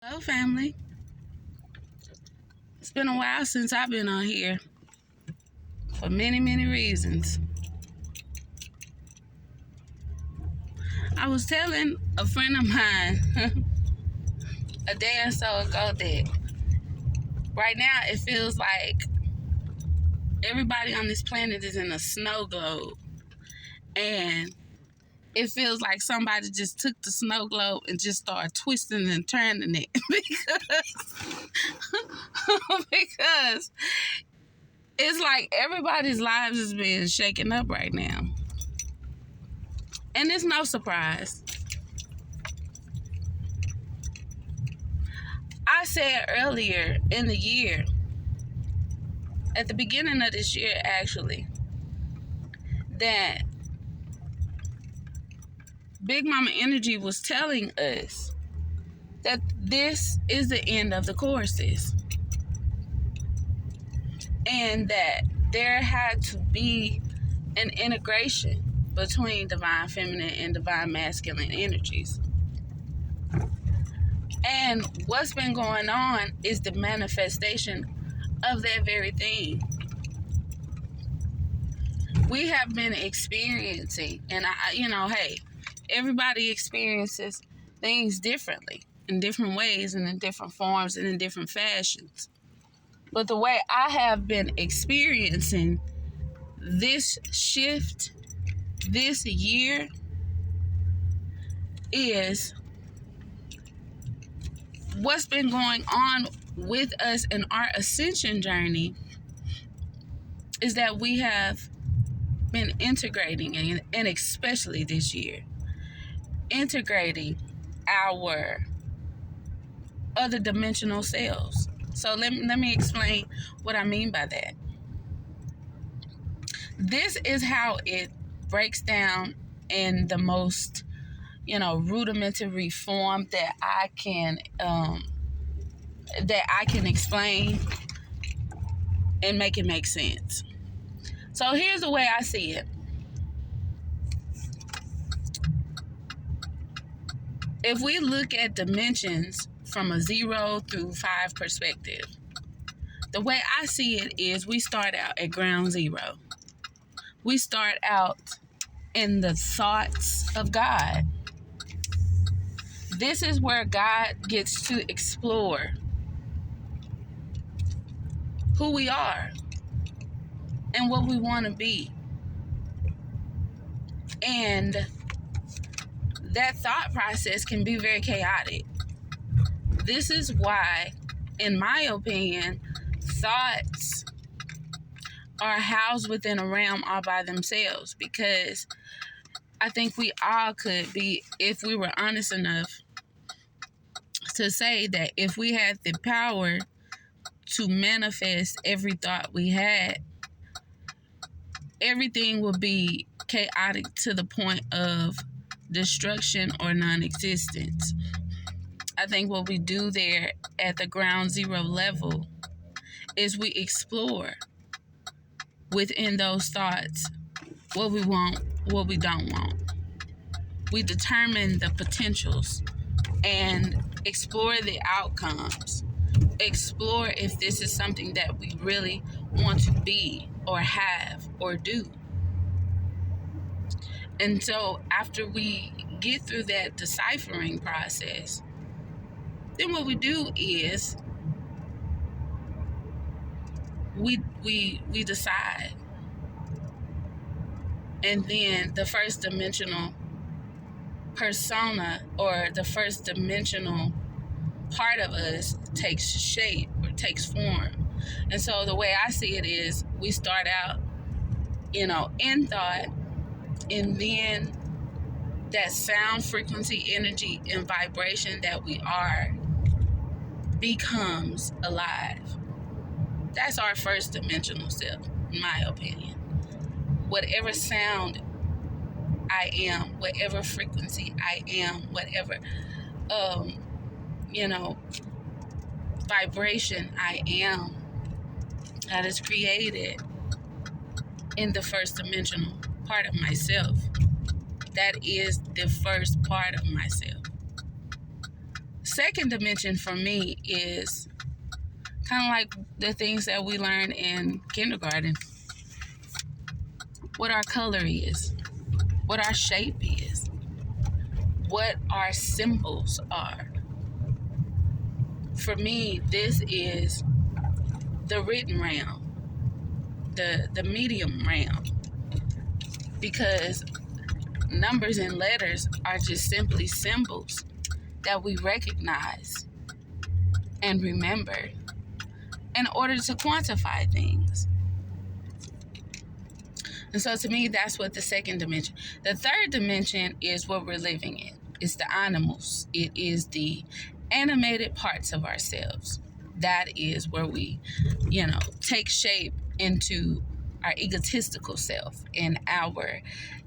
Hello, family. It's been a while since I've been on here for many, many reasons. I was telling a friend of mine a day or so ago that right now it feels like everybody on this planet is in a snow globe. And it feels like somebody just took the snow globe and just started twisting and turning it because it's like everybody's lives is being shaken up right now. And it's no surprise. I said earlier in the year, at the beginning of this year actually, that Big Mama Energy was telling us that this is the end of the courses and that there had to be an integration between divine feminine and divine masculine energies. And what's been going on is the manifestation of that very thing. We have been experiencing, and hey, everybody experiences things differently, in different ways and in different forms and in different fashions. But the way I have been experiencing this shift this year is what's been going on with us in our ascension journey is that we have been integrating, and especially this year, integrating our other dimensional selves. So let me explain what I mean by that. This is how it breaks down in the most, rudimentary form that I can explain and make it make sense. So here's the way I see it. If we look at dimensions from a 0 through 5 perspective, the way I see it is we start out at ground zero. We start out in the thoughts of God. This is where God gets to explore who we are and what we want to be. And that thought process can be very chaotic. This is why, in my opinion, thoughts are housed within a realm all by themselves, because I think we all could be, if we were honest enough to say that if we had the power to manifest every thought we had, everything would be chaotic to the point of destruction or non-existence. I think what we do there at the ground zero level is we explore within those thoughts what we want, what we don't want. We determine the potentials and explore the outcomes. Explore if this is something that we really want to be or have or do. And so after we get through that deciphering process, then what we do is we decide. And then the first dimensional persona or the first dimensional part of us takes shape or takes form. And so the way I see it is we start out, in thought, and then that sound frequency, energy, and vibration that we are becomes alive. That's our first dimensional self, in my opinion. Whatever sound I am, whatever frequency I am, whatever vibration I am, that is created in the first dimensional part of myself. That is the first part of myself. second dimension for me is kind of like the things that we learn in kindergarten. What our color is, what our shape is, what our symbols are. For me, this is the written realm, the medium realm, because numbers and letters are just simply symbols that we recognize and remember in order to quantify things. And so to me, that's what the second dimension. The third dimension is what we're living in. It's the animals. It is the animated parts of ourselves. That is where we, take shape into our egotistical self and our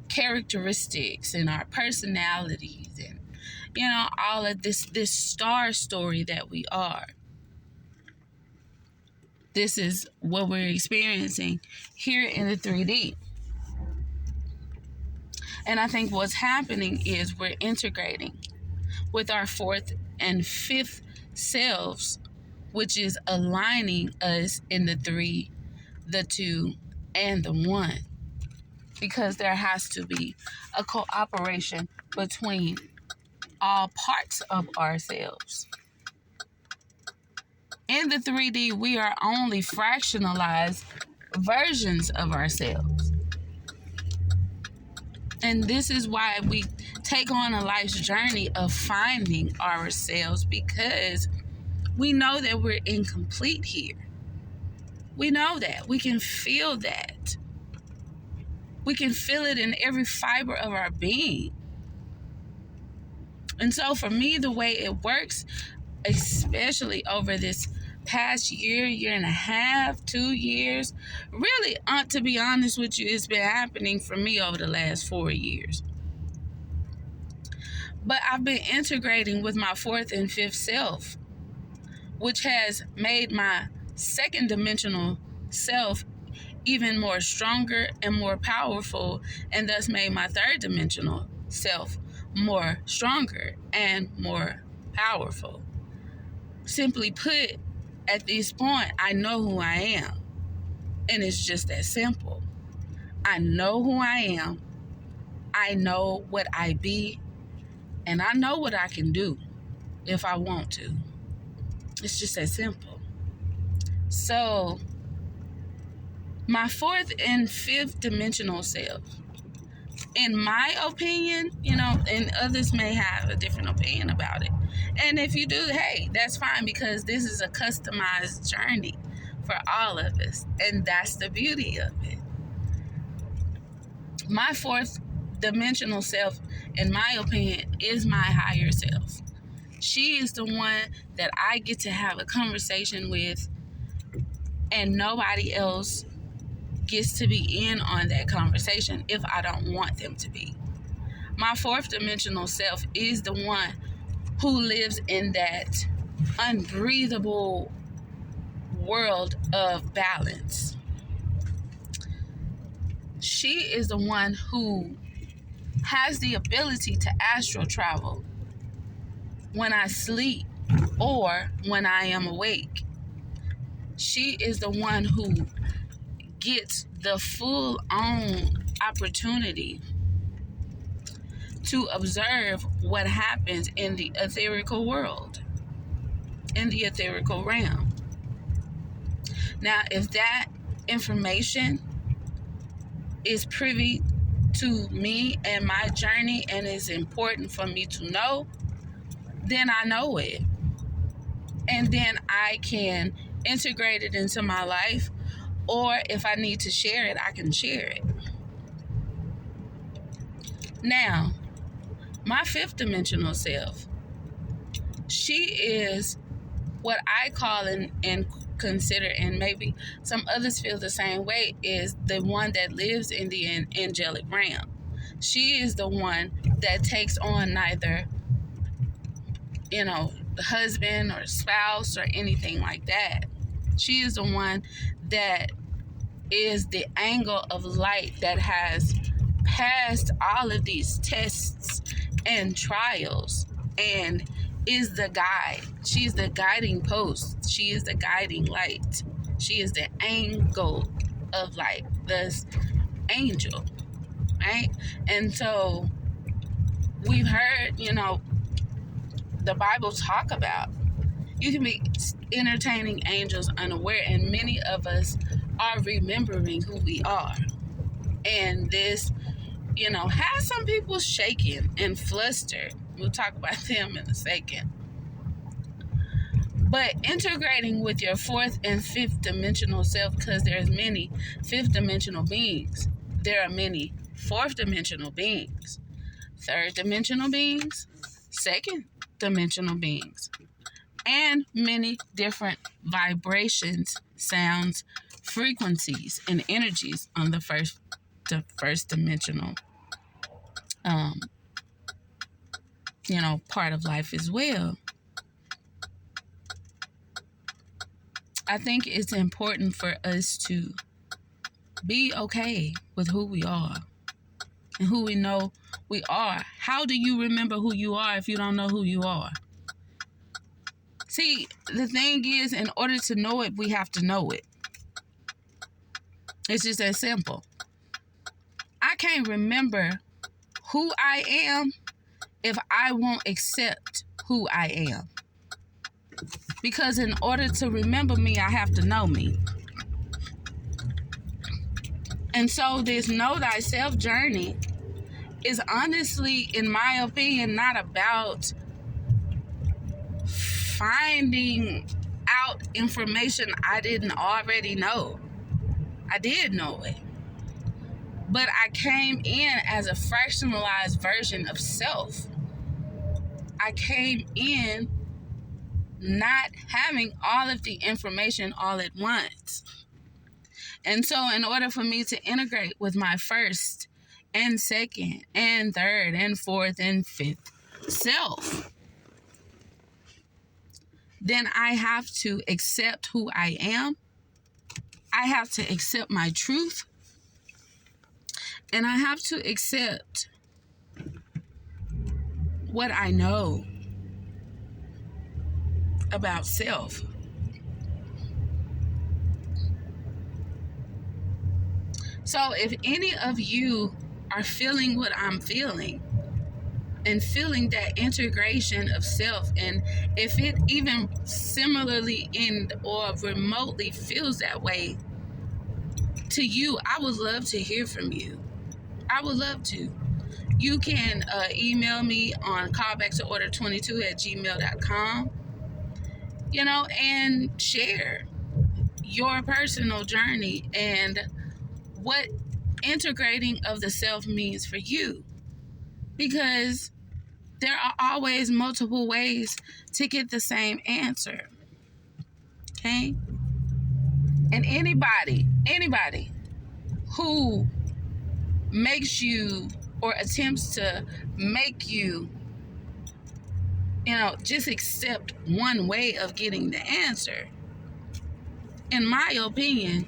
characteristics and our personalities and, all of this star story that we are. This is what we're experiencing here in the 3D. And I think what's happening is we're integrating with our fourth and fifth selves, which is aligning us in the 3, the 2, and the 1. Because there has to be a cooperation between all parts of ourselves. In the 3D, we are only fractionalized versions of ourselves. And this is why we take on a life's journey of finding ourselves, because we know that we're incomplete here. We know that. We can feel that. We can feel it in every fiber of our being. And so for me, the way it works, especially over this past year and a half, 2 years, really, to be honest with you, it's been happening for me over the last 4 years. But I've been integrating with my fourth and fifth self, which has made my second dimensional self even more stronger and more powerful, and thus made my third dimensional self more stronger and more powerful. Simply put, at this point, I know who I am. And it's just that simple. I know who I am. I know what I be. And I know what I can do if I want to. It's just that simple. So, my fourth and fifth dimensional self, in my opinion, and others may have a different opinion about it. And if you do, hey, that's fine, because this is a customized journey for all of us. And that's the beauty of it. My fourth dimensional self, in my opinion, is my higher self. She is the one that I get to have a conversation with, and nobody else gets to be in on that conversation if I don't want them to be. My fourth dimensional self is the one who lives in that unbreathable world of balance. She is the one who has the ability to astral travel when I sleep or when I am awake. She is the one who gets the full-on opportunity to observe what happens in the etherical world, in the etherical realm. Now, if that information is privy to me and my journey and is important for me to know, then I know it. And then I can integrate it into my life, or if I need to share it, I can share it. Now, my fifth dimensional self, she is what I call and consider, and maybe some others feel the same way, is the one that lives in the angelic realm. She is the one that takes on neither, the husband or spouse or anything like that. She is the one that is the angle of light that has passed all of these tests and trials and is the guide. She is the guiding post. She is the guiding light. She is the angle of light, this angel, right? And so we've heard, the Bible talk about you can be entertaining angels unaware, and many of us are remembering who we are. And this, has some people shaken and flustered. We'll talk about them in a second. But integrating with your fourth and fifth dimensional self, because there's many fifth dimensional beings. There are many fourth dimensional beings, third dimensional beings, second dimensional beings, and many different vibrations, sounds, frequencies, and energies on the first dimensional part of life as well. I think it's important for us to be okay with who we are and who we know we are. How do you remember who you are if you don't know who you are? See, the thing is, in order to know it, we have to know it. It's just that simple. I can't remember who I am if I won't accept who I am. Because in order to remember me, I have to know me. And so this know thyself journey is honestly, in my opinion, not about finding out information I didn't already know. I did know it. But I came in as a fractionalized version of self. I came in not having all of the information all at once. And so in order for me to integrate with my first and second and third and fourth and fifth self, then I have to accept who I am. I have to accept my truth. And I have to accept what I know about self. So if any of you are feeling what I'm feeling and feeling that integration of self, and if it even similarly or remotely feels that way to you, I would love to hear from you. I would love to. You can email me on callbacktoorder22@gmail.com, and share your personal journey and what integrating of the self means for you. Because there are always multiple ways to get the same answer. Okay? And anybody who makes you or attempts to make you, just accept one way of getting the answer, in my opinion,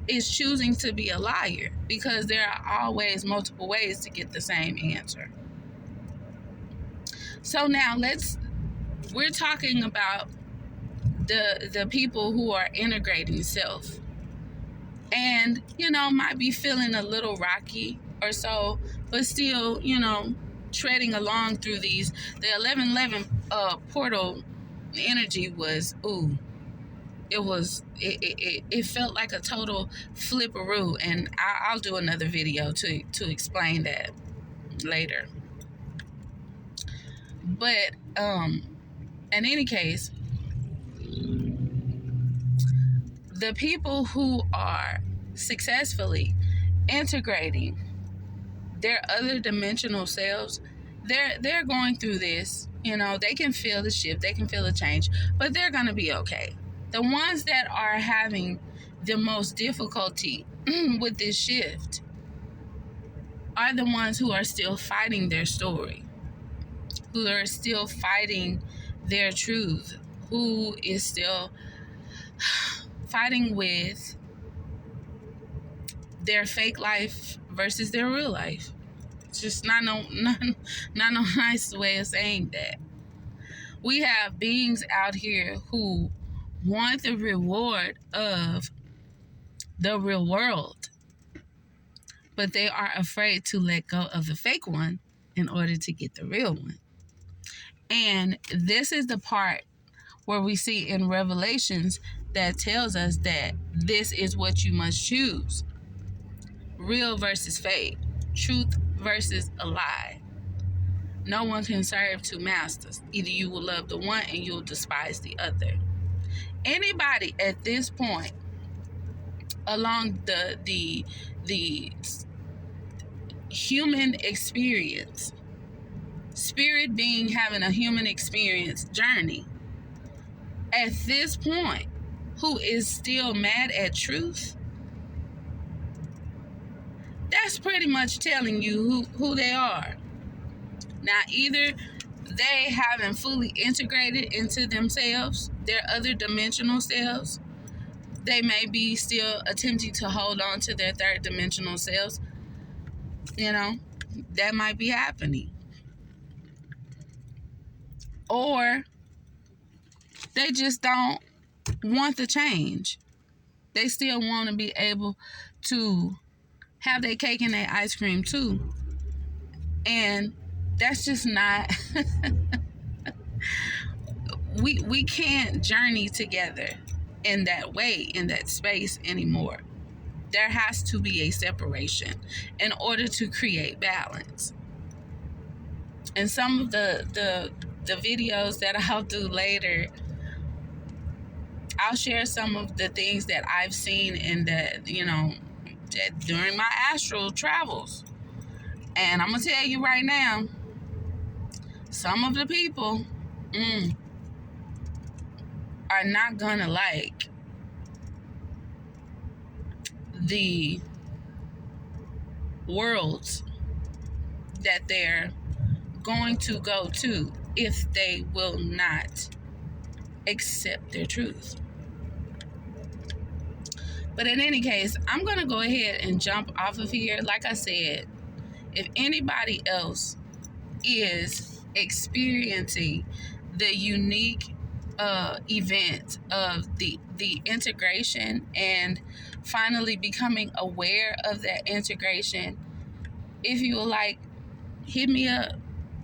is choosing to be a liar, because there are always multiple ways to get the same answer. So now we're talking about the people who are integrating self and, might be feeling a little rocky or so, but still, treading along through these. The 1111 portal energy was, it felt like a total flipperoo, and I'll do another video to explain that later. But in any case, the people who are successfully integrating their other dimensional selves, they're going through this. They can feel the shift, they can feel the change, but they're gonna be okay. The ones that are having the most difficulty with this shift are the ones who are still fighting their story, who are still fighting their truth, who is still fighting with their fake life versus their real life. It's just not no nice way of saying that. We have beings out here who want the reward of the real world, but they are afraid to let go of the fake one in order to get the real one. And this is the part where we see in Revelations that tells us that this is what you must choose: real versus fake, truth versus a lie. No one can serve two masters. Either you will love the one and you'll despise the other. Anybody at this point along the human experience, spirit being having a human experience journey, at this point, who is still mad at truth, that's pretty much telling you who they are. Now, either they haven't fully integrated into themselves, their other dimensional selves. They may be still attempting to hold on to their third dimensional selves. That might be happening. Or they just don't want the change. They still want to be able to have their cake and their ice cream too. And that's just not we can't journey together in that way, in that space anymore. There has to be a separation in order to create balance. And some of the videos that I'll do later, I'll share some of the things that I've seen in that during my astral travels. And I'm gonna tell you right now, some of the people are not gonna like the worlds that they're going to go to if they will not accept their truth. But in any case, I'm going to go ahead and jump off of here. Like I said, if anybody else is experiencing the unique event of the integration and finally becoming aware of that integration, if you would like, hit me up.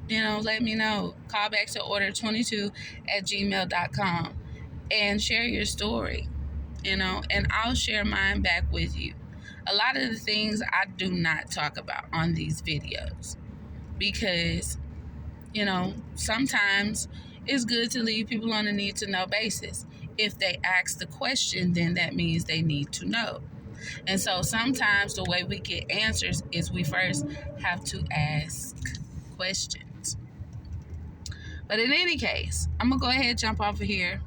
Let me know. Call back to order22@gmail.com and share your story, and I'll share mine back with you. A lot of the things I do not talk about on these videos because, sometimes it's good to leave people on a need to know basis. If they ask the question, then that means they need to know. And so sometimes the way we get answers is we first have to ask questions. But in any case, I'm going to go ahead and jump off of here.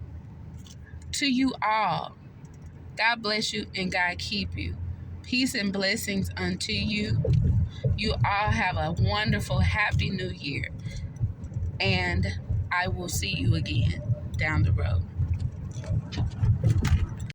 To you all, God bless you and God keep you. Peace and blessings unto you. You all have a wonderful, happy new year. And I will see you again down the road.